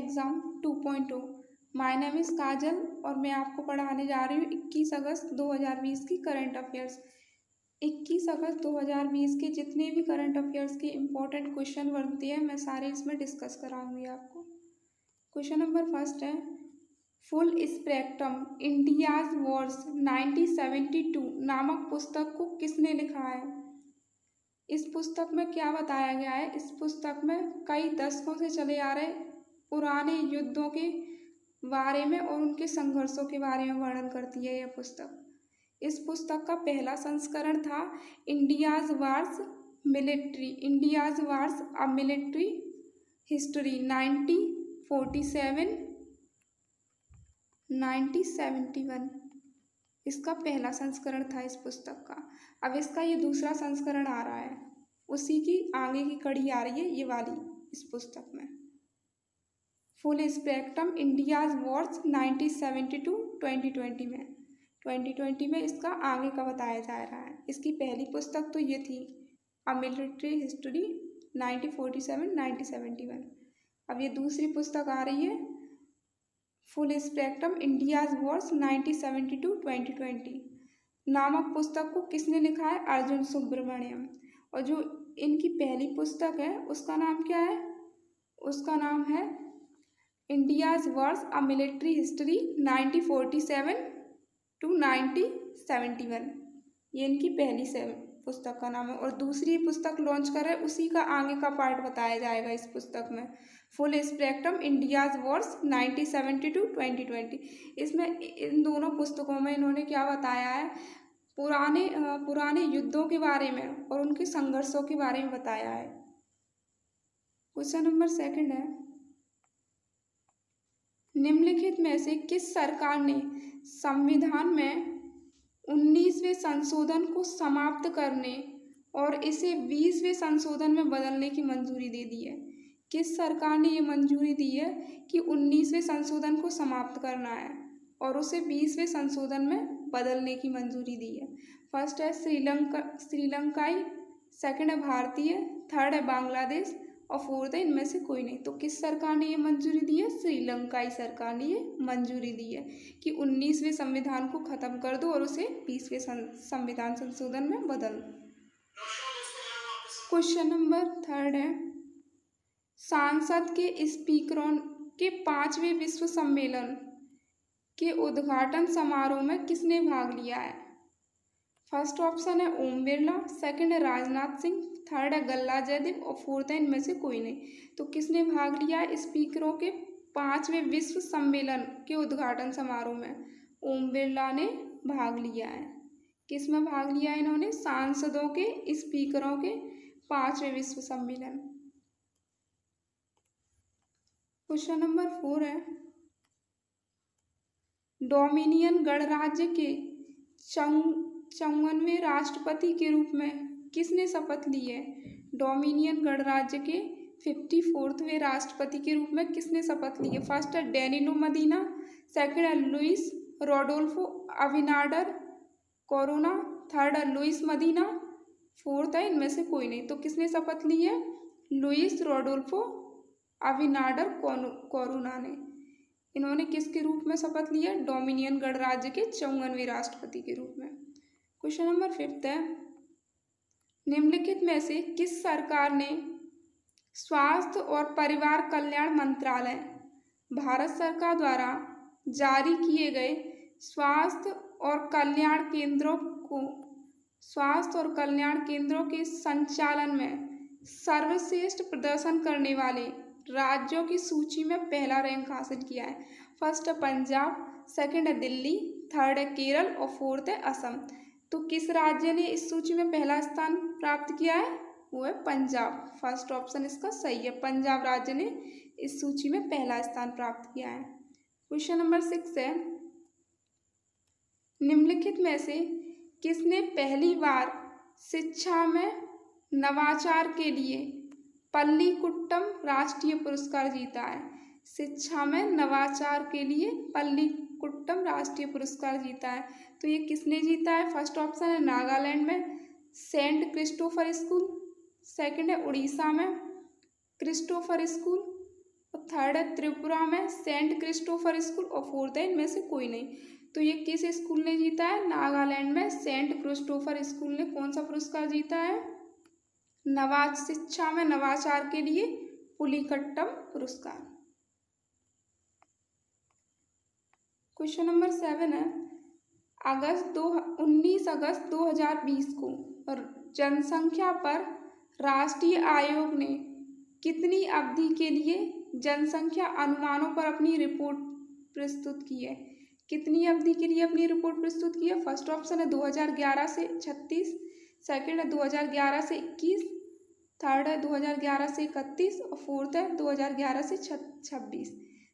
Exam 2.0। My name is काजल और मैं आपको पढ़ाने जा रही हूँ 21 अगस्त 2020 की करंट अफेयर्स। 21 अगस्त 2020 के जितने भी करंट अफेयर्स के इम्पोर्टेंट क्वेश्चन बनते हैं मैं सारे इसमें डिस्कस कराऊंगी आपको। क्वेश्चन नंबर फर्स्ट है, फुल स्पेक्ट्रम इंडियाज वॉर्स 1972 नामक पुस्तक को किसने लिखा है। इस पुस्तक में क्या बताया गया है, इस पुस्तक में कई दशकों से चले आ रहे पुराने युद्धों के बारे में और उनके संघर्षों के बारे में वर्णन करती है यह पुस्तक। इस पुस्तक का पहला संस्करण था India's wars a military history 1971 इसका पहला संस्करण था इस पुस्तक का। अब इसका ये दूसरा संस्करण आ रहा है, उसी की आगे की कड़ी आ रही है ये वाली इस पुस्तक में। फुल स्पेक्ट्रम इंडियाज वॉर्स 1972 2020 में इसका आगे का बताया जा रहा है। इसकी पहली पुस्तक तो ये थी अ मिलिट्री हिस्ट्री 1947-1971। अब ये दूसरी पुस्तक आ रही है फुल स्पेक्ट्रम इंडियाज वॉर्स 1972-2020 नामक पुस्तक को किसने लिखा है, अर्जुन सुब्रमण्यम। और जो इनकी पहली पुस्तक है उसका नाम क्या है, उसका नाम है India's Wars a military history 1947-1971। ये इनकी पहली पुस्तक का नाम है। और दूसरी पुस्तक लॉन्च कर रहे उसी का आगे का पार्ट बताया जाएगा इस पुस्तक में, फुल स्पेक्ट्रम इंडियाज वॉर्स 1972-2020। इसमें इन दोनों पुस्तकों में इन्होंने क्या बताया है, पुराने युद्धों के बारे में और उनके संघर्षों के बारे में बताया है। क्वेश्चन नंबर सेकंड है, निम्नलिखित में से किस सरकार ने संविधान में 19वें संशोधन को समाप्त करने और इसे 20वें संशोधन में बदलने की मंजूरी दे दी है। किस सरकार ने ये मंजूरी दी है कि 19वें संशोधन को समाप्त करना है और उसे 20वें संशोधन में बदलने की मंजूरी दी है। फर्स्ट है श्रीलंकाई, सेकंड है भारतीय, थर्ड है बांग्लादेश और फोर्थ है इनमें से कोई नहीं। तो किस सरकार ने ये मंजूरी दी है, श्रीलंकाई सरकार ने ये मंजूरी दी है कि 19वें संविधान को ख़त्म कर दो और उसे 20वें संविधान संशोधन में बदल। क्वेश्चन नंबर थर्ड है, संसद के स्पीकरों के 5वें विश्व सम्मेलन के उद्घाटन समारोह में किसने भाग लिया है। फर्स्ट ऑप्शन है ओम बिरला, सेकंड है राजनाथ सिंह, थर्ड है गल्ला जयदेव और फोर्थ है इनमें से कोई नहीं। तो किसने भाग लिया है स्पीकरों के 5वें विश्व सम्मेलन के उद्घाटन समारोह में, ओम बिरला ने भाग लिया है। किस में भाग लिया है इन्होंने, सांसदों के स्पीकरों के 5वें विश्व सम्मेलन। क्वेश्चन नंबर 4 है, डोमिनियन गणराज्य के 54वें राष्ट्रपति के रूप में किसने शपथ ली है। डोमिनियन गणराज्य के 54वें राष्ट्रपति के रूप में किसने शपथ ली है। फर्स्ट है डेनिलो मदीना, सेकंड है लुइस रोडोल्फो अविनाडर कोरोना, थर्ड है लुइस मदीना, फोर्थ है इनमें से कोई नहीं। तो किसने शपथ ली है, लुइस रोडोल्फो अविनाडर कोरोना ने। इन्होंने किसके रूप में शपथ ली है, डोमिनियन गणराज्य के 54वें राष्ट्रपति के रूप में। क्वेश्चन नंबर 5 है, निम्नलिखित में से किस सरकार ने स्वास्थ्य और परिवार कल्याण मंत्रालय भारत सरकार द्वारा जारी किए गए स्वास्थ्य और कल्याण केंद्रों के संचालन में सर्वश्रेष्ठ प्रदर्शन करने वाले राज्यों की सूची में पहला रैंक हासिल किया है। फर्स्ट है पंजाब, सेकंड है दिल्ली, थर्ड है केरल और फोर्थ है असम। तो किस राज्य ने इस सूची में पहला स्थान प्राप्त किया है, वो है पंजाब। फर्स्ट ऑप्शन इसका सही है, पंजाब राज्य ने इस सूची में पहला स्थान प्राप्त किया है। क्वेश्चन नंबर 6 है, निम्नलिखित में से किसने पहली बार शिक्षा में नवाचार के लिए पल्लीकुट्टम राष्ट्रीय पुरस्कार जीता है। शिक्षा में नवाचार के लिए पल्लीकुट्टम राष्ट्रीय पुरस्कार जीता है। तो ये किसने जीता है, फर्स्ट ऑप्शन है नागालैंड में सेंट क्रिस्टोफर स्कूल, सेकंड है उड़ीसा में क्रिस्टोफर स्कूल और थर्ड है त्रिपुरा में सेंट क्रिस्टोफर स्कूल और फोर्थ है इनमें से कोई नहीं। तो ये किस स्कूल ने जीता है? नागालैंड में सेंट क्रिस्टोफर स्कूल ने कौन सा पुरस्कार जीता है? नवाज शिक्षा में नवाचार के लिए पुलिकट्टम पुरस्कार। क्वेश्चन नंबर 7 है 19 अगस्त 2020 को जनसंख्या पर राष्ट्रीय आयोग ने कितनी अवधि के लिए जनसंख्या अनुमानों पर अपनी रिपोर्ट प्रस्तुत की है? कितनी अवधि के लिए अपनी रिपोर्ट प्रस्तुत की है? फर्स्ट ऑप्शन है 2011 से 36, सेकंड है 2011 से 21, थर्ड है 2011 से 31 और फोर्थ है 2011 से 26।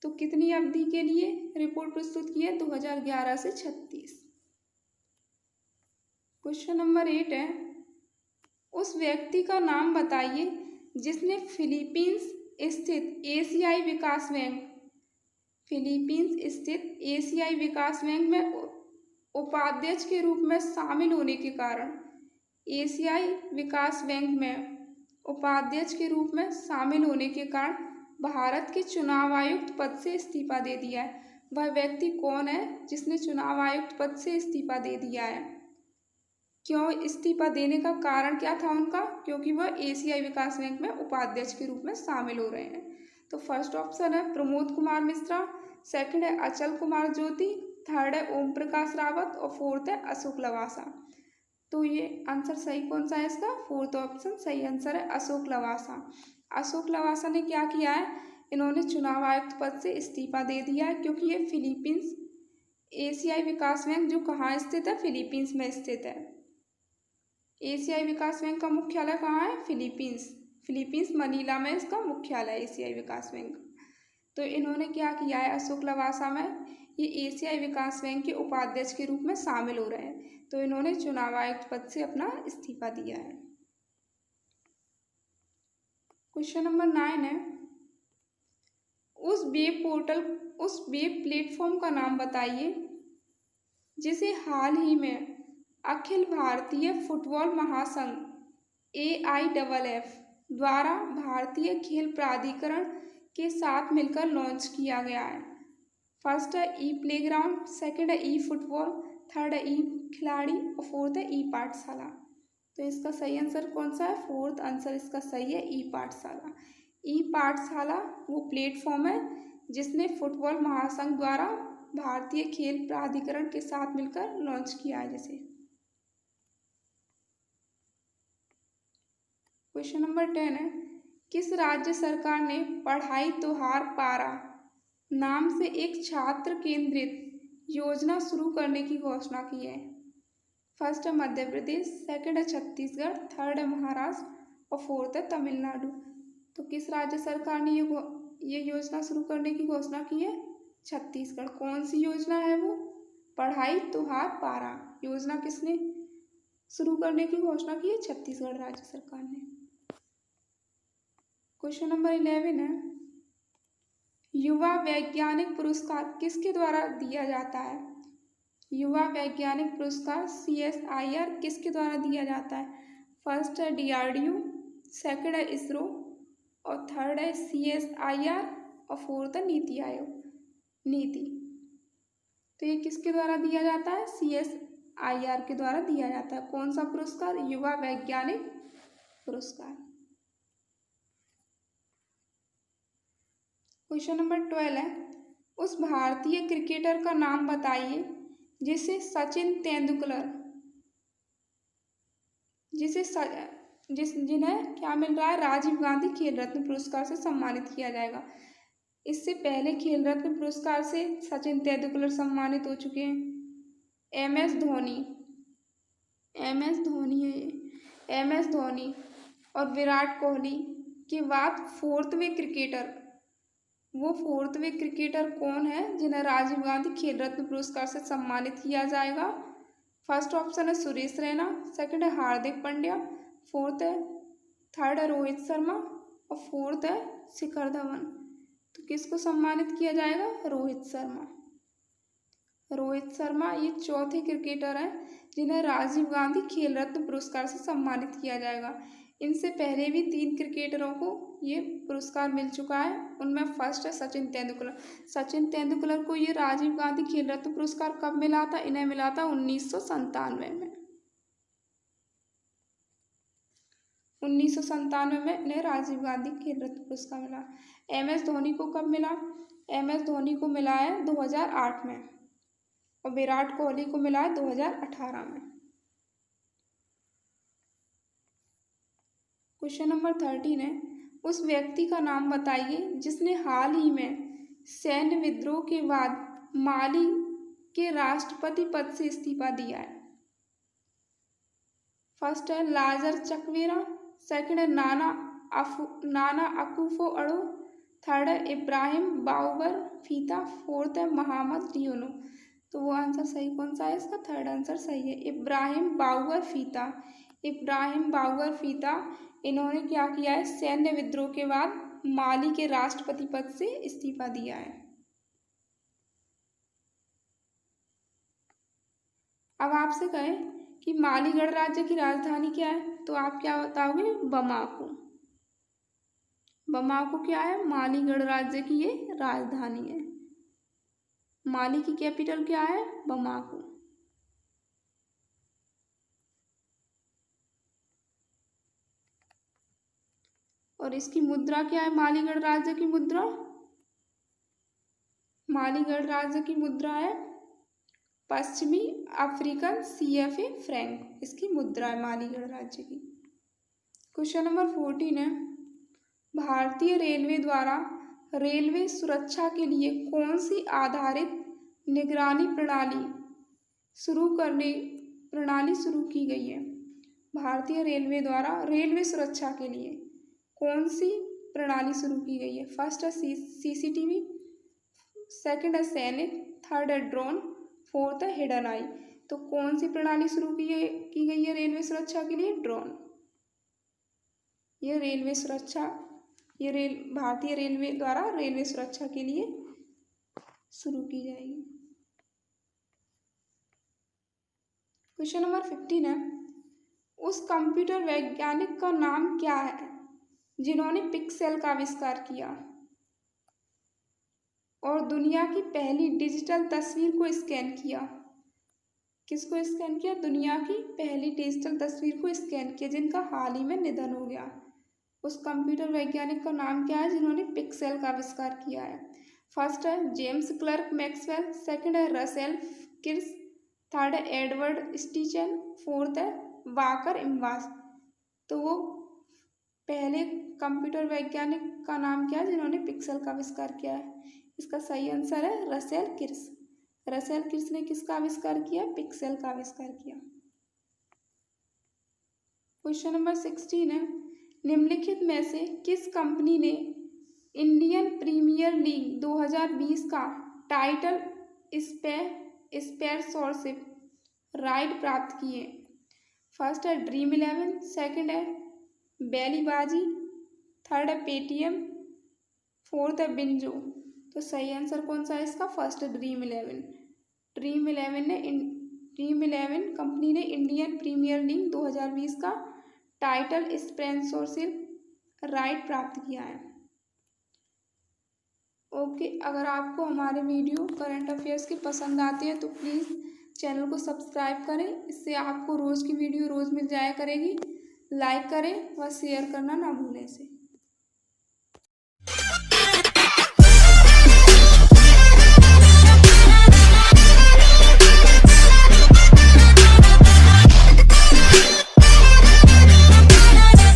तो कितनी अवधि के लिए रिपोर्ट प्रस्तुत की है? 2011 से 36। क्वेश्चन नंबर 8 है उस व्यक्ति का नाम बताइए जिसने फिलीपींस स्थित एशियाई विकास बैंक में उपाध्यक्ष के रूप में शामिल होने के कारण एशियाई विकास बैंक में उपाध्यक्ष के रूप में शामिल होने के कारण भारत के चुनाव आयुक्त पद से इस्तीफा दे दिया है। वह व्यक्ति कौन है जिसने चुनाव आयुक्त पद से इस्तीफा दे दिया है? क्यों इस्तीफा देने का कारण क्या था उनका? क्योंकि वह एशियाई विकास बैंक में उपाध्यक्ष के रूप में शामिल हो रहे हैं। तो फर्स्ट ऑप्शन है प्रमोद कुमार मिश्रा, सेकंड है अचल कुमार ज्योति, थर्ड है ओम प्रकाश रावत और फोर्थ है अशोक लवासा। तो ये आंसर सही कौन सा है इसका? फोर्थ ऑप्शन सही आंसर है, अशोक लवासा। अशोक लवासा ने क्या किया है? इन्होंने चुनाव आयुक्त पद से इस्तीफा दे दिया है क्योंकि ये फिलीपींस एशियाई विकास बैंक जो कहाँ स्थित है? फिलीपींस में स्थित है। एशियाई विकास बैंक का मुख्यालय कहाँ है? फिलीपींस मनीला में इसका मुख्यालय है एशियाई विकास बैंक। तो इन्होंने क्या किया है? अशोक लवासा में ये एशियाई विकास बैंक के उपाध्यक्ष के रूप में शामिल हो रहे हैं, तो इन्होंने चुनाव आयुक्त पद से अपना इस्तीफा दिया है। क्वेश्चन नंबर 9 है उस वेब प्लेटफॉर्म का नाम बताइए जिसे हाल ही में अखिल भारतीय फुटबॉल महासंघ AIFF द्वारा भारतीय खेल प्राधिकरण के साथ मिलकर लॉन्च किया गया है। फर्स्ट है ई प्लेग्राउंड, सेकंड है ई फुटबॉल, थर्ड है ई खिलाड़ी और फोर्थ है ई पाठशाला। तो इसका सही आंसर कौन सा है? फोर्थ आंसर इसका सही है, ई पाठशाला। ई पाठशाला वो प्लेटफॉर्म है जिसने फुटबॉल महासंघ द्वारा भारतीय खेल प्राधिकरण के साथ मिलकर लॉन्च किया है जिसे। क्वेश्चन नंबर 10 है किस राज्य सरकार ने पढ़ाई त्योहार पारा नाम से एक छात्र केंद्रित योजना शुरू करने की घोषणा की है? फर्स्ट है मध्य प्रदेश, सेकंड है छत्तीसगढ़, थर्ड है महाराष्ट्र और फोर्थ है तमिलनाडु। तो किस राज्य सरकार ने ये योजना शुरू करने की घोषणा की है? छत्तीसगढ़। कौन सी योजना है वो? पढ़ाई त्योहार पारा योजना किसने शुरू करने की घोषणा की है? छत्तीसगढ़ राज्य सरकार ने। क्वेश्चन नंबर 11 है युवा वैज्ञानिक पुरस्कार किसके द्वारा दिया जाता है? युवा वैज्ञानिक पुरस्कार CSIR किसके द्वारा दिया जाता है? फर्स्ट है DRDO, सेकंड है इसरो और थर्ड है CSIR और फोर्थ है नीति आयोग नीति। तो ये किसके द्वारा दिया जाता है? CSIR के द्वारा दिया जाता है। कौन सा पुरस्कार? युवा वैज्ञानिक पुरस्कार। क्वेश्चन नंबर 12 है उस भारतीय क्रिकेटर का नाम बताइए जिसे सचिन तेंदुलकर जिन्हें क्या मिल रहा है? राजीव गांधी खेल रत्न पुरस्कार से सम्मानित किया जाएगा। इससे पहले खेल रत्न पुरस्कार से सचिन तेंदुलकर सम्मानित हो चुके हैं। MS धोनी और विराट कोहली के बाद फोर्थवे क्रिकेटर कौन है जिन्हें राजीव गांधी खेल रत्न पुरस्कार से सम्मानित किया जाएगा? फर्स्ट ऑप्शन है सुरेश रैना, सेकंड है हार्दिक पांड्या, थर्ड है रोहित शर्मा और फोर्थ है शिखर धवन। तो किसको सम्मानित किया जाएगा? रोहित शर्मा। रोहित शर्मा ये चौथे क्रिकेटर हैं जिन्हें राजीव गांधी खेल रत्न पुरस्कार से सम्मानित किया जाएगा। इनसे पहले भी 3 क्रिकेटरों को ये पुरस्कार मिल चुका है। उनमें फर्स्ट है सचिन तेंदुलकर। सचिन तेंदुलकर को ये राजीव गांधी खेल रत्न पुरस्कार कब मिला था? इन्हें मिला था 1997 में। 1997 में इन्हें राजीव गांधी खेल रत्न पुरस्कार मिला। MS धोनी को कब मिला? MS धोनी को मिला है 2008 में और विराट कोहली को मिला है 2018 में। क्वेश्चन नंबर 13 है, उस व्यक्ति का नाम बताइए जिसने हाल ही में सैन्य विद्रोह के बाद माली के राष्ट्रपति पद से इस्तीफा दिया है। फर्स्ट है लाजर चकवेरा, सेकंड है नाना अकुफो-अडो, थर्ड है इब्राहिम बाउबर फीता, फोर्थ है मोहम्मद डियोनो। तो वो आंसर सही कौन सा है? इसका थर्ड आंसर सही है, इब्राहिम बाउबर फीता। इब्राहिम बाउबर फीता इन्होंने क्या किया है? सैन्य विद्रोह के बाद माली के राष्ट्रपति पद से इस्तीफा दिया है। अब आपसे कहें कि माली गणराज्य की राजधानी क्या है, तो आप क्या बताओगे? बमाको। बमाको क्या है? माली गणराज्य की ये राजधानी है। माली की कैपिटल क्या है? बमाको। और इसकी मुद्रा क्या है? माली गणराज्य की मुद्रा, माली गणराज्य की मुद्रा है पश्चिमी अफ्रीकन CFA फ्रैंक। इसकी मुद्रा है माली गणराज्य की। क्वेश्चन नंबर 14 है, भारतीय रेलवे द्वारा रेलवे सुरक्षा के लिए कौन सी आधारित निगरानी प्रणाली शुरू की गई है? भारतीय रेलवे द्वारा रेलवे सुरक्षा के लिए कौन सी प्रणाली शुरू की गई है? फर्स्ट है CCTV, सेकंड है सैनिक, थर्ड है ड्रोन, फोर्थ है हिडन आई। तो कौन सी प्रणाली शुरू की गई है रेलवे सुरक्षा के लिए? ड्रोन। ये भारतीय रेलवे द्वारा रेलवे सुरक्षा के लिए शुरू की जाएगी। क्वेश्चन नंबर 15 है, उस कंप्यूटर वैज्ञानिक का नाम क्या है जिन्होंने पिक्सेल का आविष्कार किया और दुनिया की पहली डिजिटल तस्वीर को स्कैन किया? किसको स्कैन किया? दुनिया की पहली डिजिटल तस्वीर को स्कैन किया, जिनका हाल ही में निधन हो गया। उस कंप्यूटर वैज्ञानिक का नाम क्या है जिन्होंने पिक्सेल का आविष्कार किया है? फर्स्ट है जेम्स क्लर्क मैक्सवेल, सेकंड है रसेल किर्श, थर्ड है एडवर्ड स्टीचन, फोर्थ है वाकर इम्बास। तो वो पहले कंप्यूटर वैज्ञानिक का नाम क्या है जिन्होंने पिक्सेल का आविष्कार किया है? इसका सही आंसर है रसेल किर्श। रसेल किर्श ने किसका आविष्कार किया? पिक्सेल का आविष्कार किया। क्वेश्चन नंबर 16 है, निम्नलिखित में से किस कंपनी ने इंडियन प्रीमियर लीग 2020 का टाइटल स्पॉन्सरशिप राइट प्राप्त किए? फर्स्ट है ड्रीम 11, सेकंड है बैलीबाजी, थर्ड है पेटीएम, फोर्थ है बिंजो। तो सही आंसर कौन सा है इसका? फर्स्ट है ड्रीम 11। ड्रीम 11 कंपनी ने इंडियन प्रीमियर लीग 2020 का टाइटल स्पॉन्सरशिप राइट प्राप्त किया है। ओके, अगर आपको हमारे वीडियो करंट अफेयर्स के पसंद आते हैं तो प्लीज़ चैनल को सब्सक्राइब करें, इससे आपको रोज़ की वीडियो रोज़ मिल जाया करेगी। लाइक करें व शेयर करना ना भूलें इसे।